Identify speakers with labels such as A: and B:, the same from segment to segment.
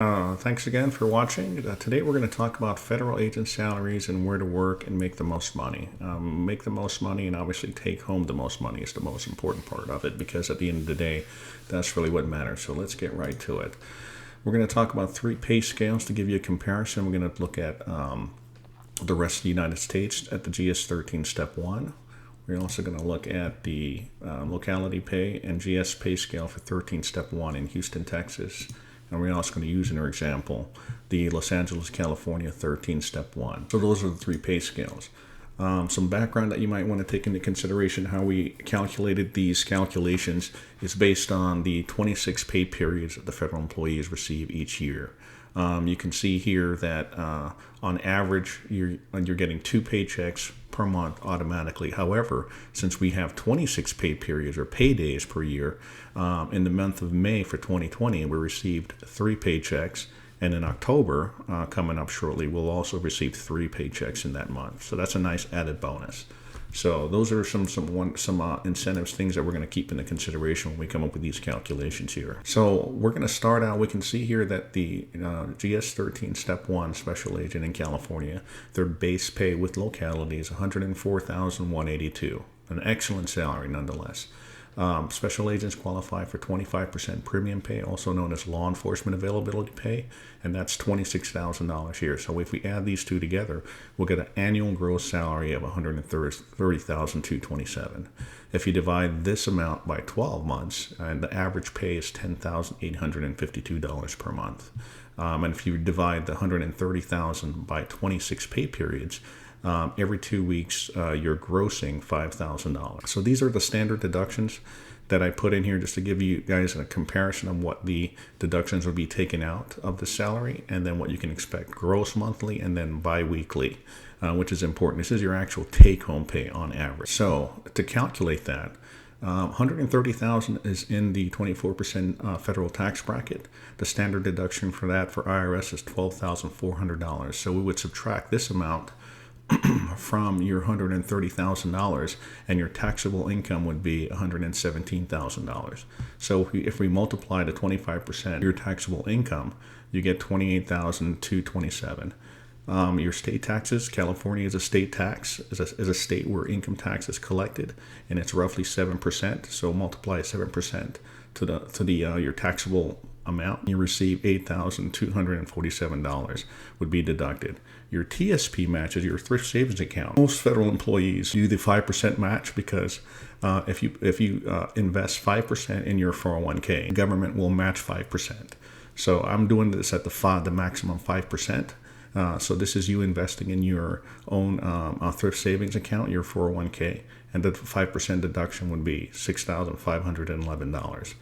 A: Thanks again for watching. Today we're going to talk about federal agent salaries and where to work and make the most money. Make the most money and obviously take home the most money is the most important part of it, because at the end of the day, that's really what matters. So let's get right to it. We're going to talk about three pay scales to give you a comparison. We're going to look at the rest of the United States at the GS13 Step 1. We're also going to look at the locality pay and GS pay scale for 13 Step 1 in Houston, Texas. And we're also going to use in our example the Los Angeles, California 13 Step 1. So those are the three pay scales. Some background that you might want to take into consideration: how we calculated these calculations is based on the 26 pay periods that the federal employees receive each year. You can see here that on average you're getting 2 paychecks per month automatically. However, since we have 26 pay periods or pay days per year, in the month of May for 2020 we received 3 paychecks, and in October, coming up shortly, we'll also receive 3 paychecks in that month. So that's a nice added bonus. So those are some incentives, things that we're going to keep into consideration when we come up with these calculations here. So we're going to start out. We can see here that the GS13 Step 1 Special Agent in California, their base pay with locality is $104,182, an excellent salary nonetheless. Special agents qualify for 25% premium pay, also known as law enforcement availability pay, and that's $26,000 here. So if we add these two together, we'll get an annual gross salary of $130,227. If you divide this amount by 12 months, and the average pay is $10,852 per month. And if you divide the $130,000 by 26 pay periods, every 2 weeks, you're grossing $5,000. So these are the standard deductions that I put in here just to give you guys a comparison of what the deductions will be taken out of the salary, and then what you can expect gross monthly and then bi-weekly, which is important. This is your actual take-home pay on average. So to calculate that, $130,000 is in the 24% federal tax bracket. The standard deduction for that for IRS is $12,400. So we would subtract this amount from your $130,000, and your taxable income would be $117,000. So if we multiply the 25% your taxable income, you get $28,227. Your state taxes: California is a state tax, is a state where income tax is collected, and it's roughly 7%. So multiply 7% to your taxable amount, you receive $8,247 would be deducted. Your TSP match is your thrift savings account. Most federal employees do the 5% match because if you invest 5% in your 401k, the government will match 5%. So I'm doing this at the maximum 5%. So this is you investing in your own thrift savings account, your 401k, and the 5% deduction would be $6,511.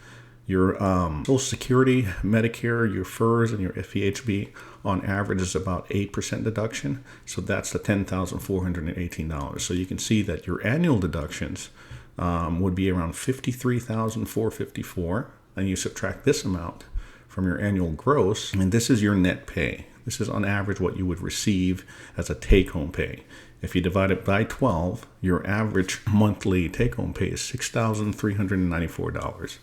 A: Your Social Security, Medicare, your FERS, and your FEHB on average is about 8% deduction. So that's the $10,418. So you can see that your annual deductions would be around $53,454, and you subtract this amount from your annual gross, and this is your net pay. This is on average what you would receive as a take-home pay. If you divide it by 12, your average monthly take-home pay is $6,394.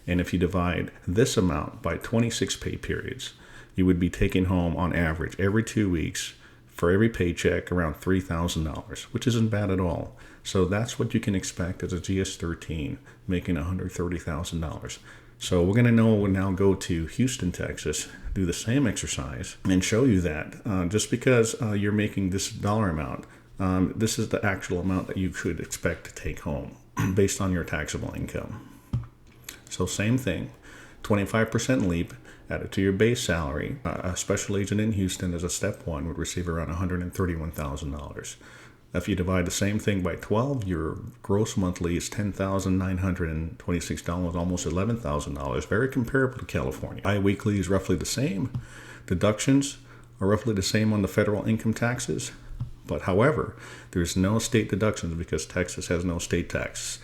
A: And if you divide this amount by 26 pay periods, you would be taking home on average every 2 weeks for every paycheck around $3,000, which isn't bad at all. So that's what you can expect as a GS13, making $130,000. So we're going to now go to Houston, Texas, do the same exercise, and show you that just because you're making this dollar amount, this is the actual amount that you could expect to take home based on your taxable income. So same thing, 25% leap added to your base salary. A special agent in Houston as a Step 1 would receive around $131,000. If you divide the same thing by 12, your gross monthly is $10,926, almost $11,000, very comparable to California. Bi-weekly is roughly the same. Deductions are roughly the same on the federal income taxes. But however, there's no state deductions because Texas has no state tax.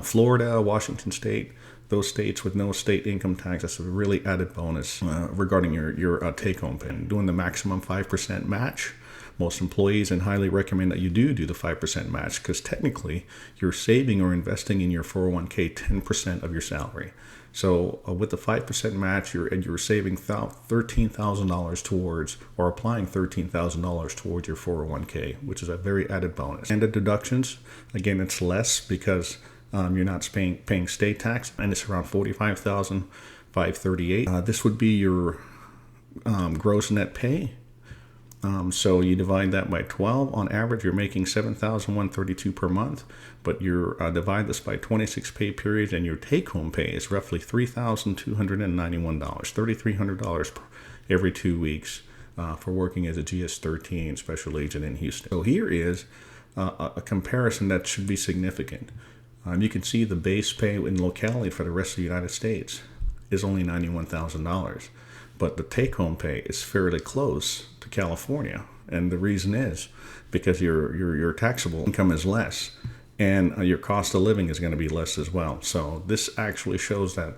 A: Florida, Washington State, those states with no state income tax, that's a really added bonus regarding your take-home pay. Doing the maximum 5% match, most employees and highly recommend that you do the 5% match, because technically you're saving or investing in your 401k 10% of your salary. So with the 5% match, you're saving $13,000 towards, or applying $13,000 towards your 401k, which is a very added bonus. And the deductions, again, it's less because you're not paying state tax, and it's around $45,538. This would be your gross net pay. So you divide that by 12. On average, you're making $7,132 per month, but you divide this by 26 pay periods, and your take-home pay is roughly $3,291, $3,300 every 2 weeks for working as a GS-13 special agent in Houston. So here is a comparison that should be significant. You can see the base pay in locality for the rest of the United States is only $91,000. But the take-home pay is fairly close to California, and the reason is because your taxable income is less, and your cost of living is going to be less as well. So this actually shows that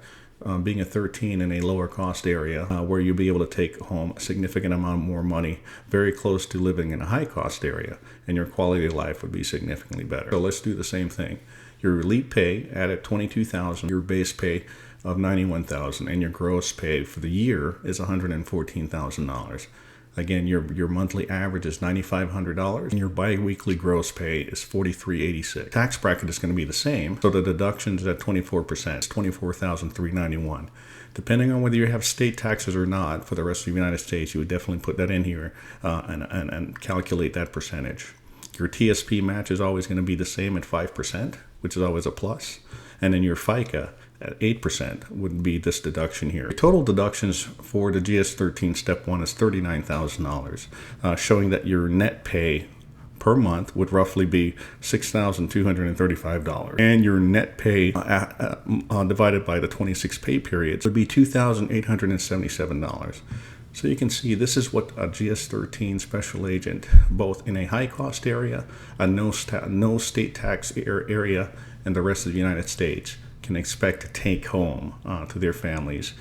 A: being a 13 in a lower cost area, where you'll be able to take home a significant amount more money, very close to living in a high cost area, and your quality of life would be significantly better. So let's do the same thing. Your elite pay added $22,000, your base pay of $91,000, and your gross pay for the year is $114,000. Again, your monthly average is $9,500, and your biweekly gross pay is $4,386. Tax bracket is going to be the same, so the deductions at 24% is $24,391. Depending on whether you have state taxes or not for the rest of the United States, you would definitely put that in here and calculate that percentage. Your TSP match is always going to be the same at 5%, which is always a plus. And then your FICA at 8% would be this deduction here. The total deductions for the GS-13 Step 1 is $39,000, showing that your net pay per month would roughly be $6,235. And your net pay divided by the 26 pay periods would be $2,877. So you can see this is what a GS-13 special agent, both in a high-cost area, a no state tax area, and the rest of the United States, can expect to take home to their families